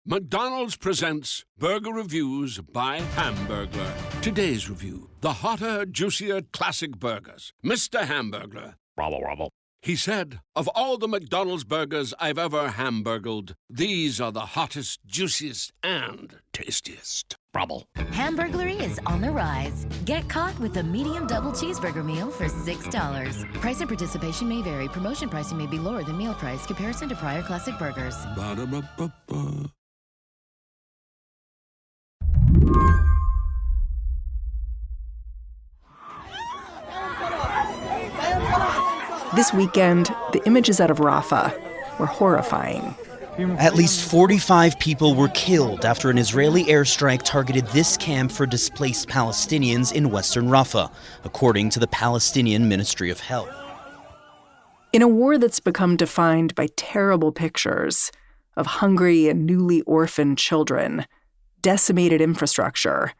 McDonald's presents Burger Reviews by Hamburglar. Today's review, the hotter, juicier classic burgers. Mr. Hamburglar. Robble, robble. He said, of all the McDonald's burgers I've ever hamburgled, these are the hottest, juiciest, and tastiest. Robble. Hamburglary is on the rise. Get caught with a medium double cheeseburger meal for $6. Price and participation may vary. Promotion pricing may be lower than meal price. Comparison to prior classic burgers. Ba-da-ba-ba-ba. This weekend, the images out of Rafah were horrifying. At least 45 people were killed after an Israeli airstrike targeted this camp for displaced Palestinians in western Rafah, according to the Palestinian Ministry of Health. In a war that's become defined by terrible pictures of hungry and newly orphaned children, decimated infrastructure,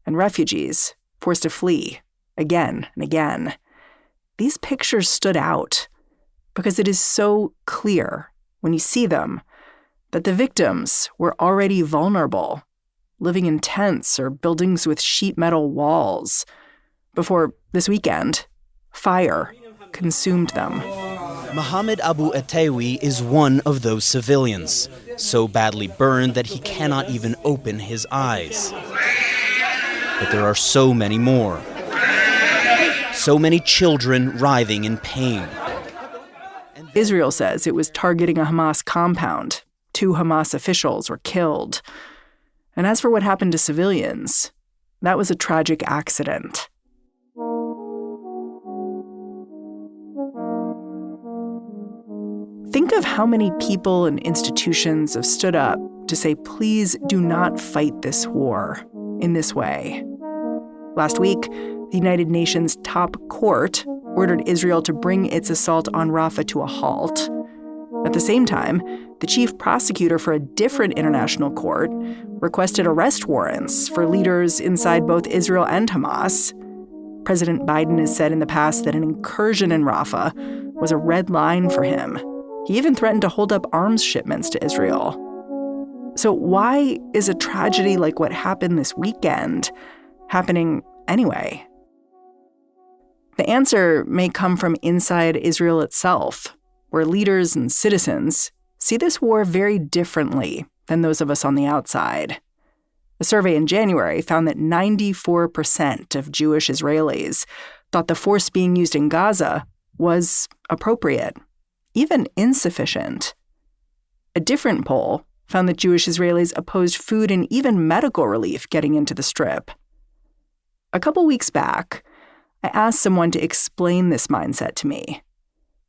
and refugees forced to flee again and again, these pictures stood out because it is so clear when you see them that the victims were already vulnerable, living in tents or buildings with sheet metal walls, before this weekend, fire consumed them. Mohammed Abu Atewi is one of those civilians, so badly burned that he cannot even open his eyes. But there are so many more. So many children writhing in pain. Israel says it was targeting a Hamas compound. 2 Hamas officials were killed. And as for what happened to civilians, that was a tragic accident. Think of how many people and institutions have stood up to say, please do not fight this war in this way. Last week, the United Nations top court ordered Israel to bring its assault on Rafah to a halt. At the same time, the chief prosecutor for a different international court requested arrest warrants for leaders inside both Israel and Hamas. President Biden has said in the past that an incursion in Rafah was a red line for him. He even threatened to hold up arms shipments to Israel. So why is a tragedy like what happened this weekend happening anyway? The answer may come from inside Israel itself, where leaders and citizens see this war very differently than those of us on the outside. A survey in January found that 94% of Jewish Israelis thought the force being used in Gaza was appropriate, even insufficient. A different poll found that Jewish Israelis opposed food and even medical relief getting into the Strip. A couple weeks back, I asked someone to explain this mindset to me.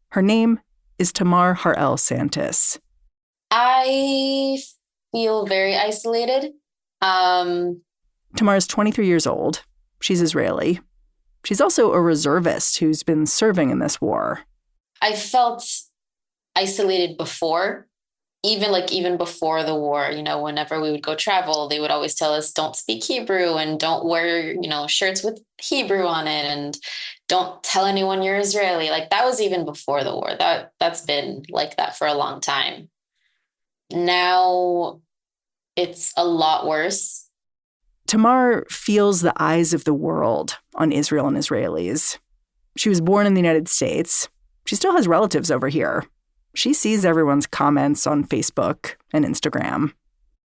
Her name is Tamar Harrel-Santis. I feel very isolated. Tamar's 23 years old. She's Israeli. She's also a reservist who's been serving in this war. I felt isolated before, even before the war. Whenever we would go travel, they would always tell us don't speak Hebrew and don't wear, shirts with Hebrew on it and don't tell anyone you're Israeli. That was even before the war. That's been like that for a long time. Now it's a lot worse. Tamar feels the eyes of the world on Israel and Israelis. She was born in the United States. She still has relatives over here. She sees everyone's comments on Facebook and Instagram.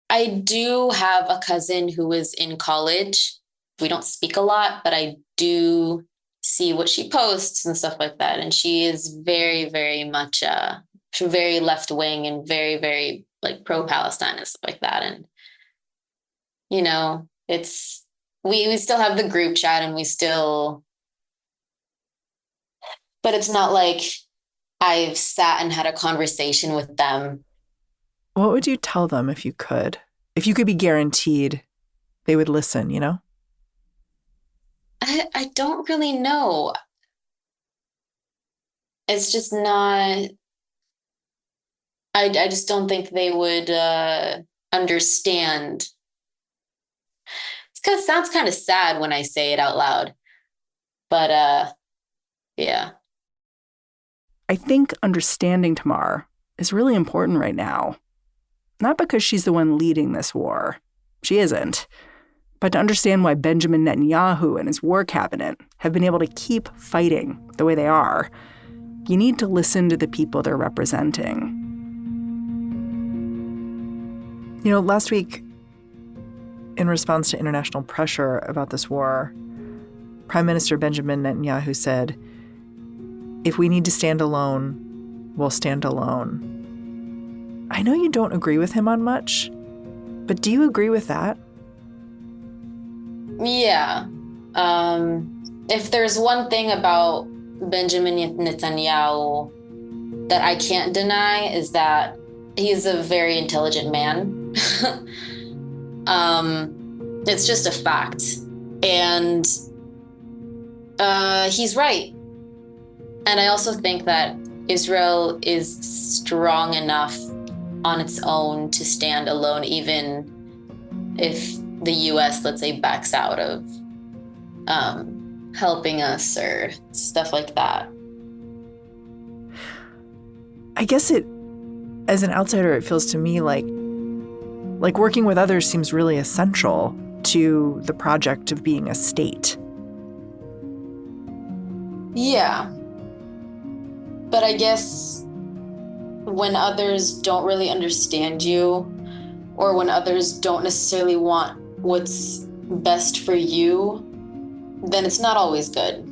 I do have a cousin who is in college. We don't speak a lot, but I do see what she posts and stuff like that. And she is very, very much very left-wing and very, very pro-Palestine and stuff like that. And, it's we still have the group chat and but it's not like I've sat and had a conversation with them. What would you tell them if you could? If you could be guaranteed they would listen, I don't really know. It's just not... I just don't think they would understand. It sounds kind of sad when I say it out loud. But, yeah. I think understanding Tamar is really important right now. not because she's the one leading this war. She isn't. But to understand why Benjamin Netanyahu and his war cabinet have been able to keep fighting the way they are, you need to listen to the people they're representing. You know, last week, in response to international pressure about this war, Prime Minister Benjamin Netanyahu said, "If we need to stand alone, we'll stand alone." I know you don't agree with him on much, but do you agree with that? Yeah. If there's one thing about Benjamin Netanyahu that I can't deny is that he's a very intelligent man. It's just a fact. And he's right. And I also think that Israel is strong enough on its own to stand alone, even if the U.S., let's say, backs out of helping us or stuff like that. I guess as an outsider, it feels to me like working with others seems really essential to the project of being a state. Yeah. But I guess when others don't really understand you, or when others don't necessarily want what's best for you, then it's not always good.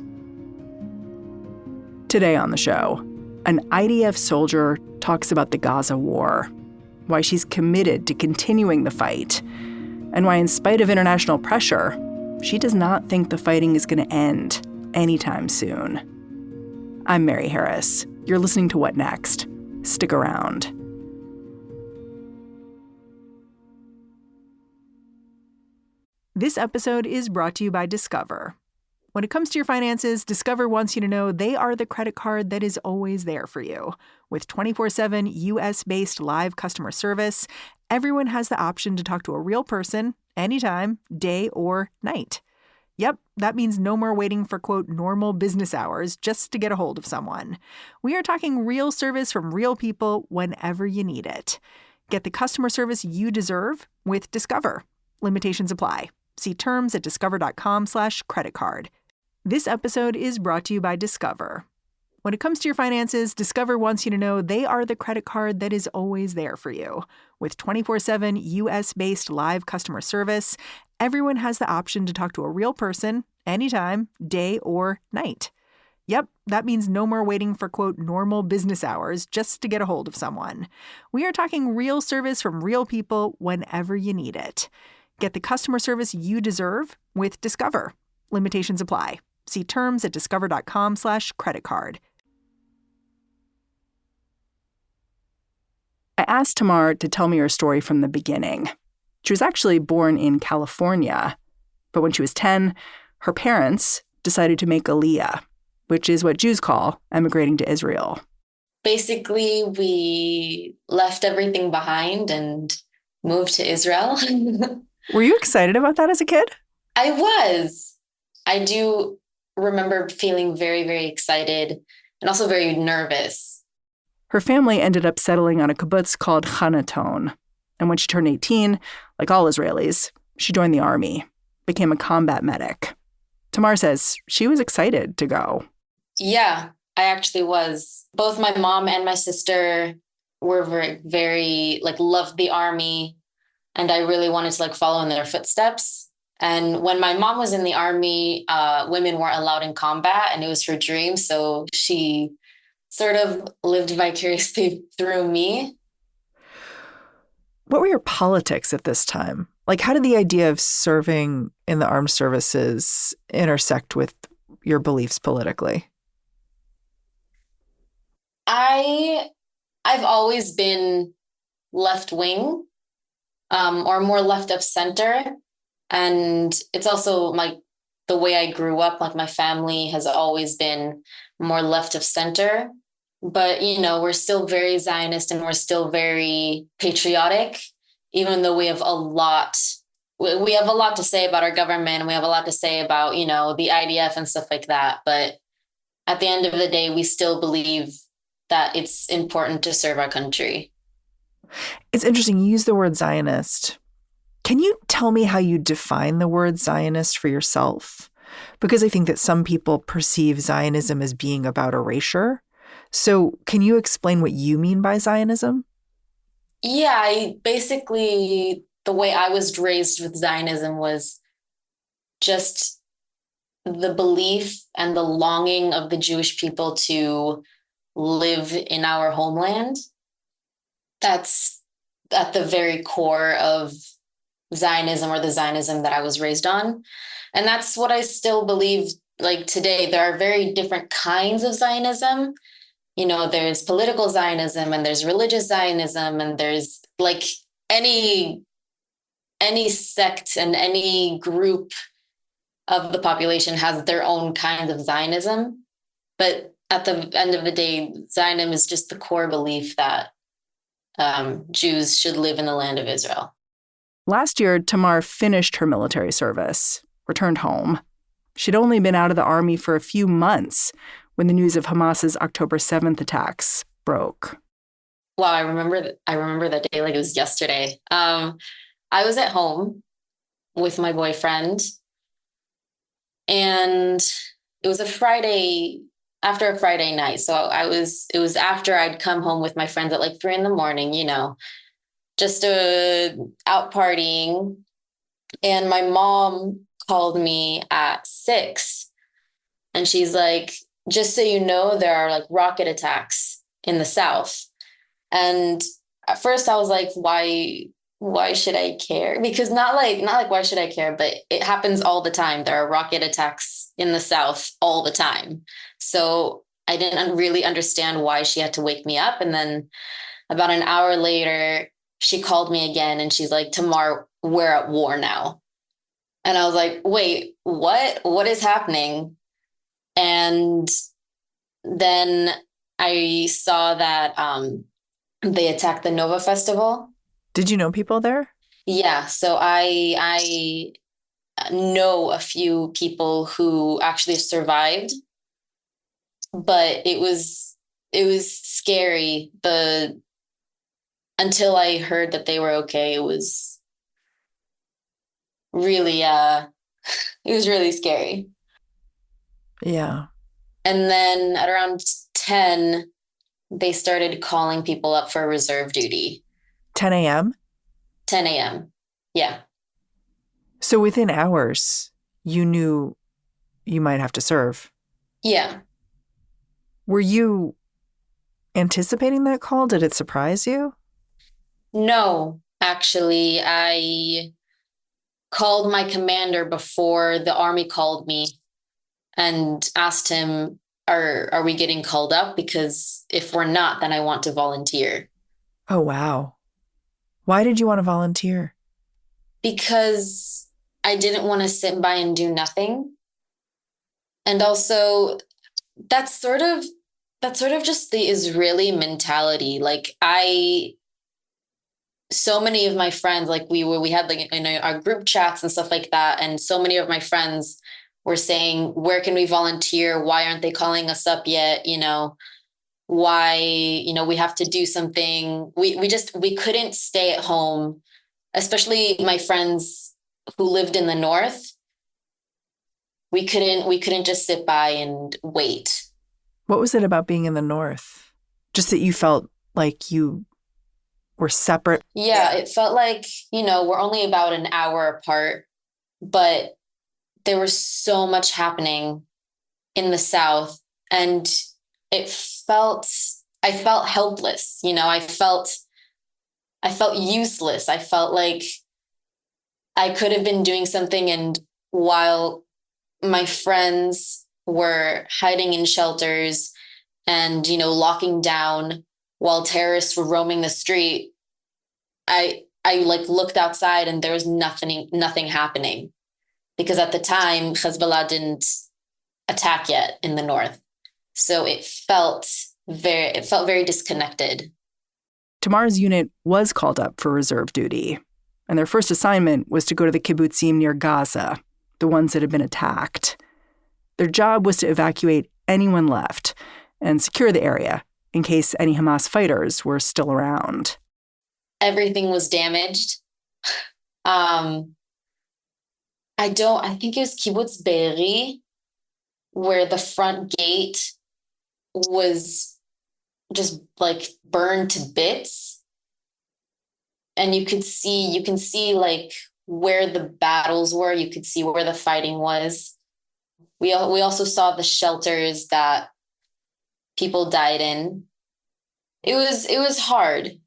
Today on the show, an IDF soldier talks about the Gaza war, why she's committed to continuing the fight, and why, in spite of international pressure, she does not think the fighting is going to end anytime soon. I'm Mary Harris. You're listening to What Next? Stick around. This episode is brought to you by Discover. When it comes to your finances, Discover wants you to know they are the credit card that is always there for you. With 24/7 U.S.-based live customer service, everyone has the option to talk to a real person anytime, day or night. Yep, that means no more waiting for, quote, normal business hours just to get a hold of someone. We are talking real service from real people whenever you need it. Get the customer service you deserve with Discover. Limitations apply. See terms at discover.com/creditcard. This episode is brought to you by Discover. When it comes to your finances, Discover wants you to know they are the credit card that is always there for you. With 24/7 U.S.-based live customer service, everyone has the option to talk to a real person anytime, day or night. Yep, that means no more waiting for, quote, normal business hours just to get a hold of someone. We are talking real service from real people whenever you need it. Get the customer service you deserve with Discover. Limitations apply. See terms at discover.com/creditcard. I asked Tamar to tell me her story from the beginning. She was actually born in California, but when she was 10, her parents decided to make Aliyah, which is what Jews call emigrating to Israel. Basically, we left everything behind and moved to Israel. Were you excited about that as a kid? I was. I do remember feeling very, very excited and also very nervous. Her family ended up settling on a kibbutz called Hanaton. And when she turned 18, like all Israelis, she joined the army, became a combat medic. Tamar says she was excited to go. Yeah, I actually was. Both my mom and my sister were very loved the army. And I really wanted to follow in their footsteps. And when my mom was in the army, women weren't allowed in combat, and it was her dream. So she sort of lived vicariously through me. What were your politics at this time? How did the idea of serving in the armed services intersect with your beliefs politically? I've always been left-wing. Or more left of center. And it's also the way I grew up, my family has always been more left of center. But, we're still very Zionist and we're still very patriotic, even though we have a lot to say about our government. And we have a lot to say about, the IDF and stuff like that. But at the end of the day, we still believe that it's important to serve our country. It's interesting. You use the word Zionist. Can you tell me how you define the word Zionist for yourself? Because I think that some people perceive Zionism as being about erasure. So can you explain what you mean by Zionism? Yeah, basically, the way I was raised with Zionism was just the belief and the longing of the Jewish people to live in our homeland. That's at the very core of Zionism, or the Zionism that I was raised on. And that's what I still believe. Like today, there are very different kinds of Zionism. There's political Zionism and there's religious Zionism, and there's like any sect and any group of the population has their own kind of Zionism. But at the end of the day, Zionism is just the core belief that Jews should live in the land of Israel. Last year, Tamar finished her military service, returned home. She'd only been out of the army for a few months when the news of Hamas's October 7th attacks broke. Wow, I remember that day like it was yesterday. I was at home with my boyfriend, and it was a Friday, after a Friday night. So it was after I'd come home with my friends at like 3 a.m, just out partying. And my mom called me at 6, and she's like, just so you know, there are like rocket attacks in the South. And at first I was like, why should I care? Because not like why should I care, but it happens all the time. There are rocket attacks in the South all the time. So I didn't really understand why she had to wake me up. And then about an hour later, she called me again, and she's like, Tamar, we're at war now. And I was like, wait, what? What is happening? And then I saw that they attacked the Nova Festival. Did you know people there? Yeah. So I know a few people who actually survived, but it was scary. Until I heard that they were okay, it was really scary. Yeah. And then at around 10, they started calling people up for reserve duty. 10 a.m.? 10 a.m. Yeah. So within hours, you knew you might have to serve. Yeah. Were you anticipating that call? Did it surprise you? No, actually, I called my commander before the Army called me and asked him, are we getting called up? Because if we're not, then I want to volunteer. Oh, wow. Why did you want to volunteer? Because I didn't want to sit by and do nothing. And also, that's sort of just the Israeli mentality. Like so many of my friends, like we had like our group chats and stuff like that. And so many of my friends were saying, where can we volunteer? Why aren't they calling us up yet? Why, we have to do something. We couldn't stay at home, especially my friends who lived in the North. We couldn't just sit by and wait. What was it about being in the North? Just that you felt like you were separate? Yeah, it felt like, we're only about an hour apart, but there was so much happening in the South, and I felt helpless. I felt useless. I felt like I could have been doing something. And while my friends were hiding in shelters and, locking down while terrorists were roaming the street, I like looked outside and there was nothing happening, because at the time Hezbollah didn't attack yet in the North. So it felt very disconnected. Tamar's unit was called up for reserve duty, and their first assignment was to go to the kibbutzim near Gaza, the ones that had been attacked. Their job was to evacuate anyone left and secure the area in case any Hamas fighters were still around. everything was damaged. I think it was Kibbutz Be'eri, where the front gate was just like burned to bits. And you can see like where the battles were. You could see where the fighting was. We also saw the shelters that people died in. It was hard.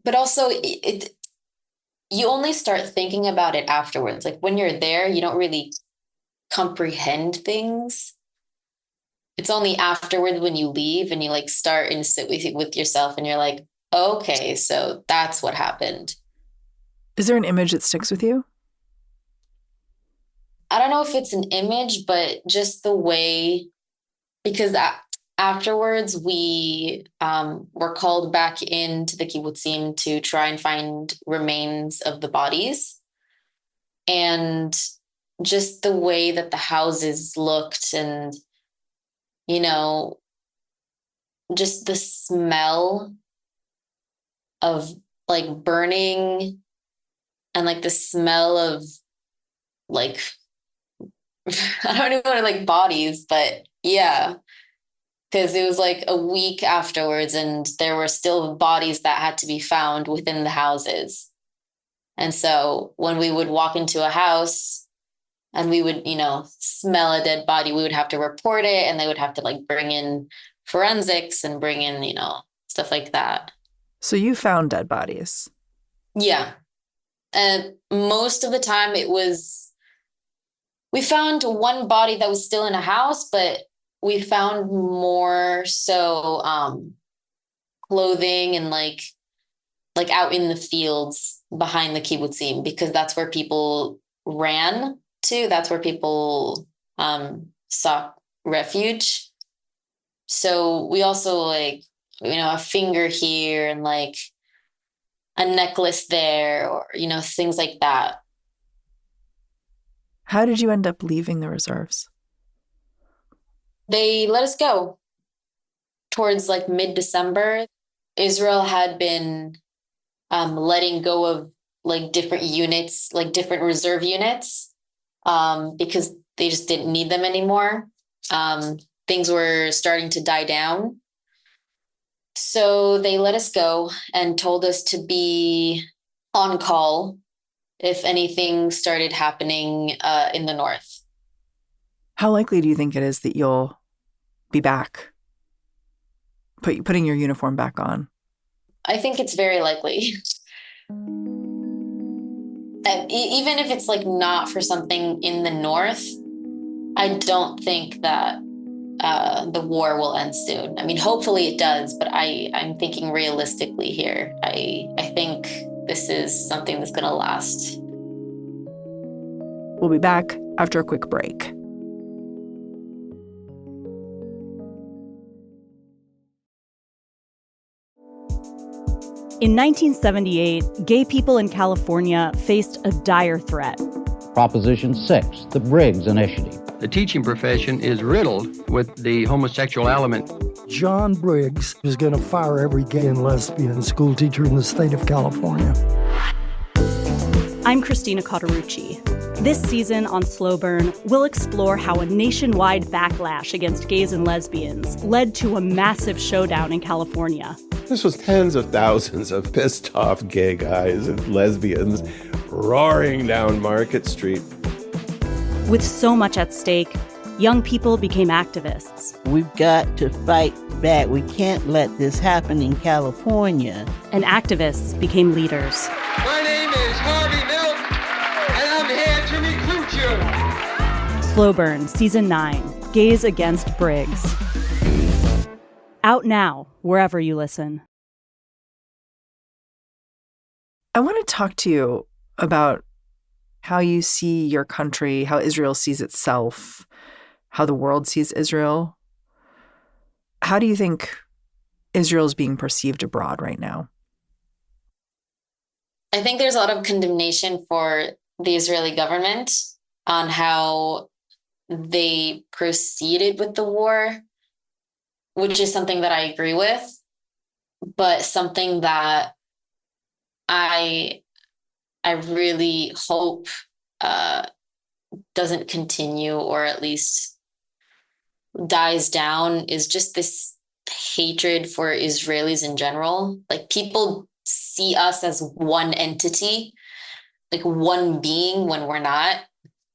But also you only start thinking about it afterwards. Like when you're there, you don't really comprehend things. It's only afterward when you leave and you like start and sit with yourself and you're like, okay, so that's what happened. Is there an image that sticks with you? I don't know if it's an image, but just the way, because afterwards we were called back into the kibbutzim to try and find remains of the bodies. And just the way that the houses looked and, just the smell of like burning and like the smell of like, I don't even know, like bodies, but yeah, because it was like a week afterwards and there were still bodies that had to be found within the houses. And so when we would walk into a house and we would, smell a dead body, we would have to report it and they would have to like bring in forensics and bring in, stuff like that. So you found dead bodies? Yeah. And most of the time we found one body that was still in a house, but we found more so clothing and like out in the fields behind the kibbutzim, because that's where people ran to. That's where people sought refuge. So we also like, a finger here and like a necklace there or, things like that. How did you end up leaving the reserves? They let us go towards like mid-December. Israel had been letting go of like different units, like different reserve units, because they just didn't need them anymore. Things were starting to die down. So they let us go and told us to be on call if anything started happening in the north. How likely do you think it is that you'll be back, putting your uniform back on? I think it's very likely. Even if it's like not for something in the north, I don't think that the war will end soon. I mean, hopefully it does, but I'm thinking realistically here. I think this is something that's going to last. We'll be back after a quick break. In 1978, gay people in California faced a dire threat. Proposition 6, the Briggs Initiative. The teaching profession is riddled with the homosexual element. John Briggs is going to fire every gay and lesbian school teacher in the state of California. I'm Christina Cauterucci. This season on Slow Burn, we'll explore how a nationwide backlash against gays and lesbians led to a massive showdown in California. This was tens of thousands of pissed off gay guys and lesbians roaring down Market Street. With so much at stake, young people became activists. We've got to fight back. We can't let this happen in California. And activists became leaders. My name is Harvey Milk, and I'm here to recruit you. Slow Burn, Season 9, Gays Against Briggs. Out now, wherever you listen. I want to talk to you about how you see your country, how Israel sees itself, how the world sees Israel. How do you think Israel is being perceived abroad right now? I think there's a lot of condemnation for the Israeli government on how they proceeded with the war, which is something that I agree with. but something that I really hope doesn't continue, or at least dies down, is just this hatred for Israelis in general. Like, people see us as one entity, like one being, when we're not.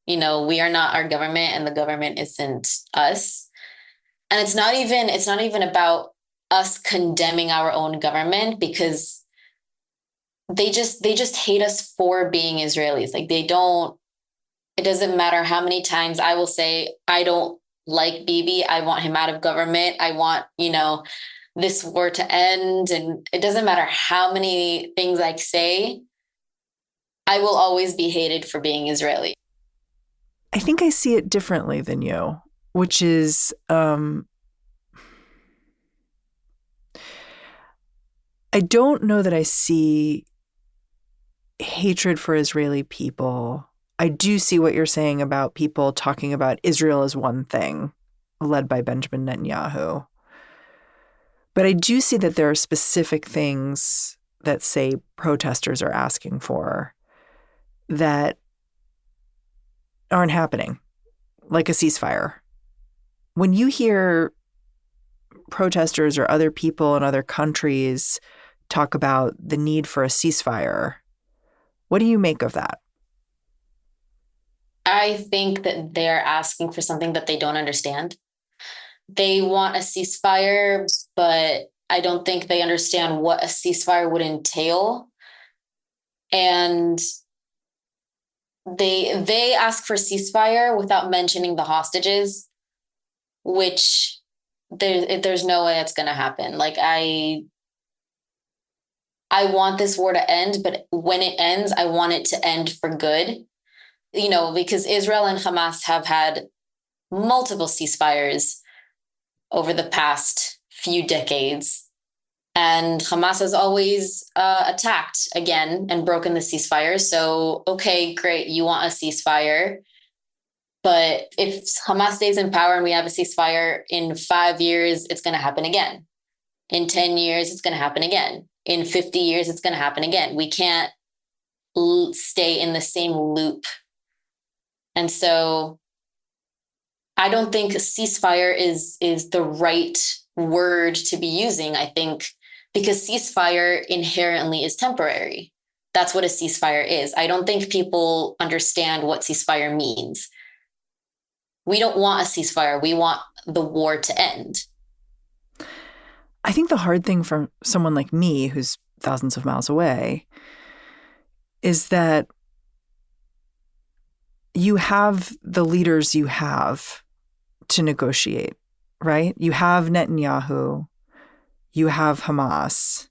We are not our government, and the government isn't us. And it's not even about us condemning our own government, because they just hate us for being Israelis. Like, it doesn't matter how many times I will say, I don't like Bibi, I want him out of government, I want, this war to end. And it doesn't matter how many things I say, I will always be hated for being Israeli. I think I see it differently than you, which is I don't know that I see hatred for Israeli people. I do see what you're saying about people talking about Israel as one thing, led by Benjamin Netanyahu. But I do see that there are specific things that, say, protesters are asking for that aren't happening, like a ceasefire. When you hear protesters or other people in other countries talk about the need for a ceasefire, what do you make of that? I think that they're asking for something that they don't understand. They want a ceasefire, but I don't think they understand what a ceasefire would entail. And they ask for ceasefire without mentioning the hostages, which there's no way it's going to happen. Like, I want this war to end, but when it ends, I want it to end for good. Because Israel and Hamas have had multiple ceasefires over the past few decades. And Hamas has always attacked again and broken the ceasefire. So, okay, great, you want a ceasefire. But if Hamas stays in power and we have a ceasefire, in 5 years, it's going to happen again. In 10 years, it's going to happen again. In 50 years, it's going to happen again. We can't stay in the same loop. And so I don't think ceasefire is the right word to be using, I think, because ceasefire inherently is temporary. That's what a ceasefire is. I don't think people understand what ceasefire means. We don't want a ceasefire. We want the war to end. I think the hard thing for someone like me, who's thousands of miles away, is that you have the leaders you have to negotiate, right? You have Netanyahu, you have Hamas,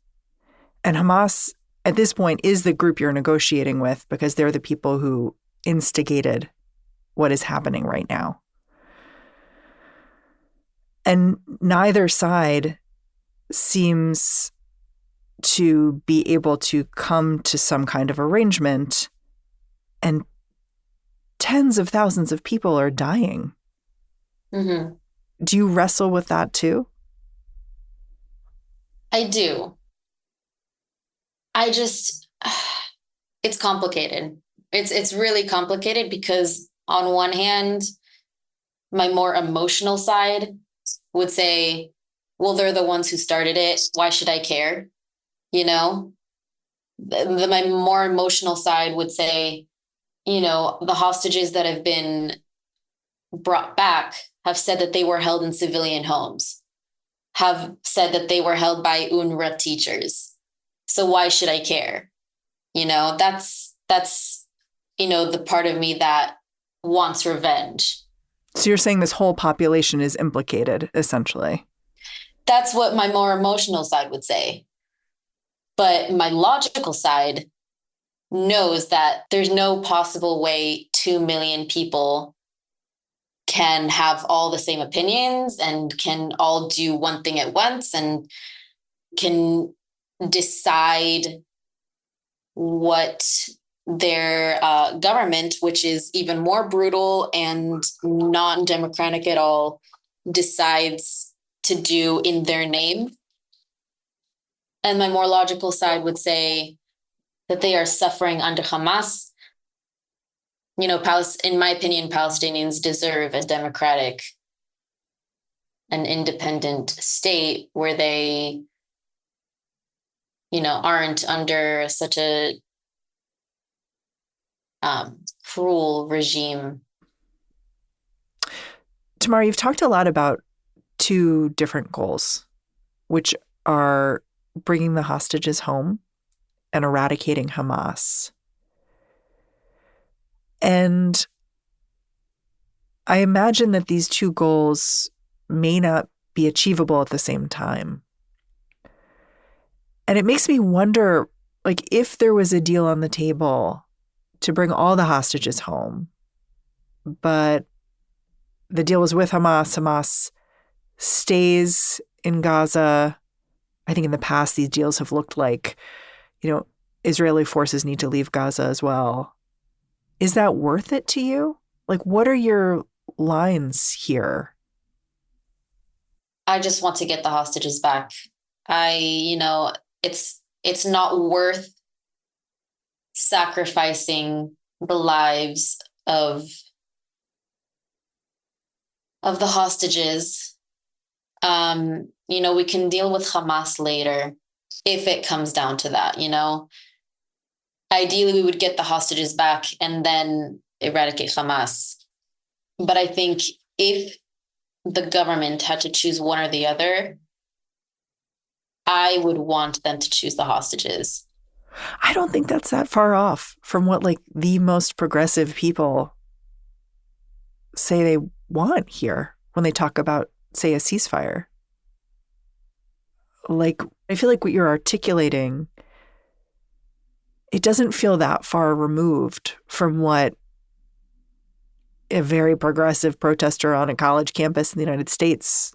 and Hamas at this point is the group you're negotiating with because they're the people who instigated what is happening right now. And neither side seems to be able to come to some kind of arrangement, and tens of thousands of people are dying. Mm-hmm. Do you wrestle with that too? I do. It's complicated. It's really complicated because on one hand, my more emotional side would say, well, they're the ones who started it. Why should I care? My more emotional side would say, the hostages that have been brought back have said that they were held in civilian homes, have said that they were held by UNRWA teachers. So why should I care? That's the part of me that wants revenge. So you're saying this whole population is implicated, essentially. That's what my more emotional side would say. But my logical side knows that there's no possible way 2 million people can have all the same opinions and can all do one thing at once and can decide what their government, which is even more brutal and non-democratic at all, decides to do in their name. And my more logical side would say that they are suffering under Hamas. You know, in my opinion, Palestinians deserve a democratic and independent state where they, you know, aren't under such a cruel regime. Tamar, you've talked a lot about two different goals, which are bringing the hostages home and eradicating Hamas. And I imagine that these two goals may not be achievable at the same time. And it makes me wonder, like, if there was a deal on the table to bring all the hostages home, but the deal was with Hamas. Hamas stays in Gaza. I think in the past, these deals have looked like, you know, Israeli forces need to leave Gaza as well. Is that worth it to you? Like, what are your lines here? I just want to get the hostages back. It's not worth sacrificing the lives of the hostages. We can deal with Hamas later if it comes down to that, you know. Ideally, we would get the hostages back and then eradicate Hamas. But I think if the government had to choose one or the other, I would want them to choose the hostages. I don't think that's that far off from what, like, the most progressive people say they want here when they talk about, say, a ceasefire. Like, I feel like what you're articulating, it doesn't feel that far removed from what a very progressive protester on a college campus in the United States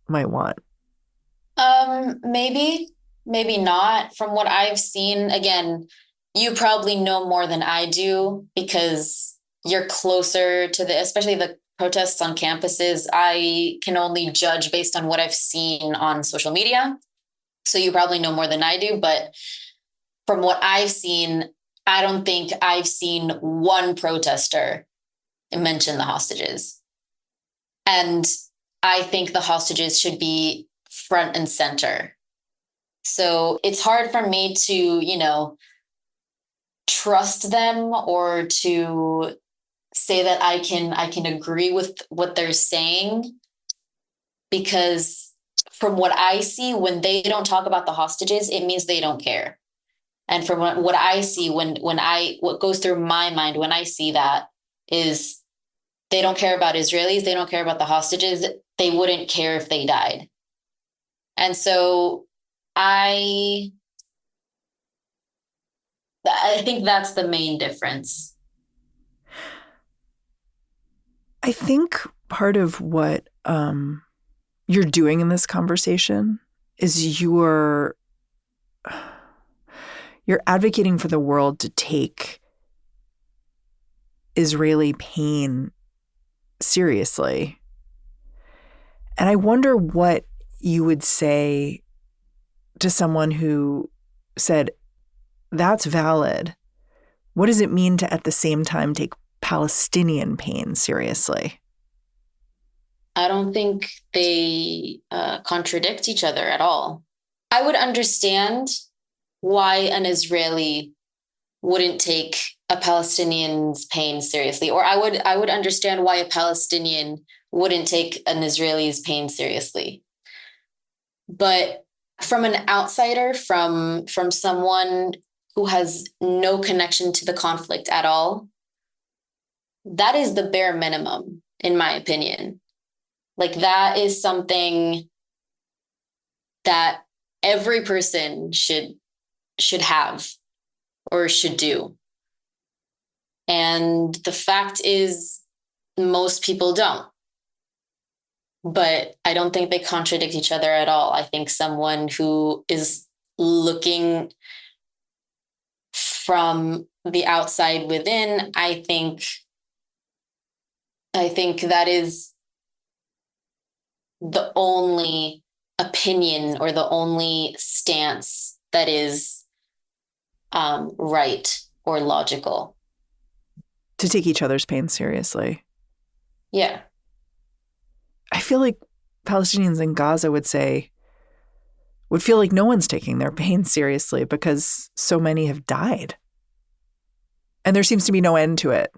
might want. Maybe not. From what I've seen, again, you probably know more than I do because you're closer to especially the protests on campuses. I can only judge based on what I've seen on social media. So you probably know more than I do. But from what I've seen, I don't think I've seen one protester mention the hostages. And I think the hostages should be front and center. So it's hard for me to, trust them or to say that I can agree with what they're saying, because from what I see, when they don't talk about the hostages, it means they don't care. And from what I see, what goes through my mind when I see that is they don't care about Israelis. They don't care about the hostages. They wouldn't care if they died. And so I think that's the main difference. I think part of what you're doing in this conversation is you're advocating for the world to take Israeli pain seriously. And I wonder what you would say to someone who said, that's valid. What does it mean to, at the same time, take Palestinian pain seriously? I don't think they contradict each other at all. I would understand why an Israeli wouldn't take a Palestinian's pain seriously, or I would understand why a Palestinian wouldn't take an Israeli's pain seriously. But from an outsider, from someone who has no connection to the conflict at all, that is the bare minimum, in my opinion. Like, that is something that every person should have or should do. And the fact is, most people don't. But I don't think they contradict each other at all. I think someone who is looking from the outside within, I think that is the only opinion or the only stance that is right or logical. To take each other's pain seriously. Yeah. I feel like Palestinians in Gaza would feel like no one's taking their pain seriously because so many have died. And there seems to be no end to it.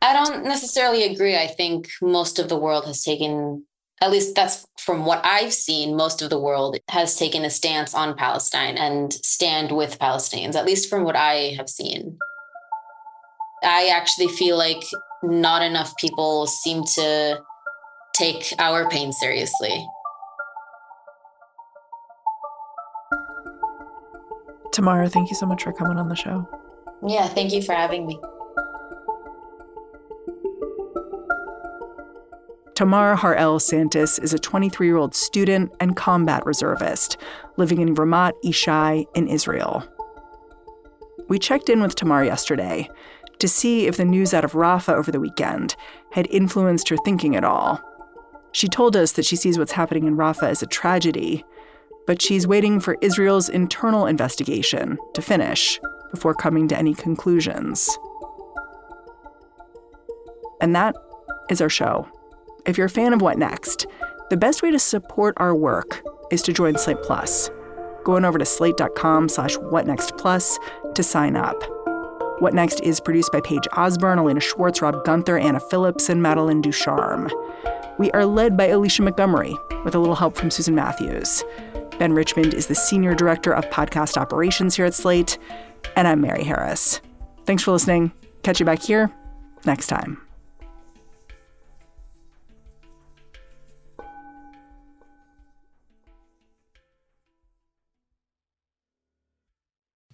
I don't necessarily agree. I think most of the world has taken, at least that's from what I've seen, most of the world has taken a stance on Palestine and stand with Palestinians, at least from what I have seen. I actually feel like not enough people seem to take our pain seriously. Tamar, thank you so much for coming on the show. Yeah, thank you for having me. Tamar Harrel-Santis is a 23-year-old student and combat reservist living in Ramat Yishai in Israel. We checked in with Tamar yesterday to see if the news out of Rafah over the weekend had influenced her thinking at all. She told us that she sees what's happening in Rafah as a tragedy, but she's waiting for Israel's internal investigation to finish before coming to any conclusions. And that is our show. If you're a fan of What Next, the best way to support our work is to join Slate Plus. Go on over to slate.com/whatnextplus to sign up. What Next is produced by Paige Osborne, Elena Schwartz, Rob Gunther, Anna Phillips, and Madeline Ducharme. We are led by Alicia Montgomery, with a little help from Susan Matthews. Ben Richmond is the Senior Director of Podcast Operations here at Slate, and I'm Mary Harris. Thanks for listening. Catch you back here next time.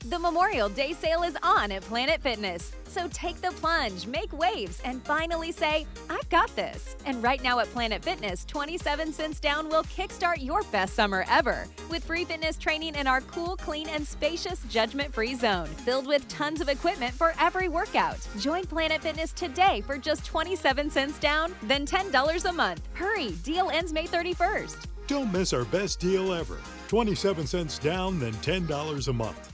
The Memorial Day sale is on at Planet Fitness. So take the plunge, make waves, and finally say, I've got this. And right now at Planet Fitness, 27 cents down will kickstart your best summer ever. With free fitness training in our cool, clean, and spacious judgment-free zone, filled with tons of equipment for every workout. Join Planet Fitness today for just 27 cents down, then $10 a month. Hurry, deal ends May 31st. Don't miss our best deal ever. 27 cents down, then $10 a month.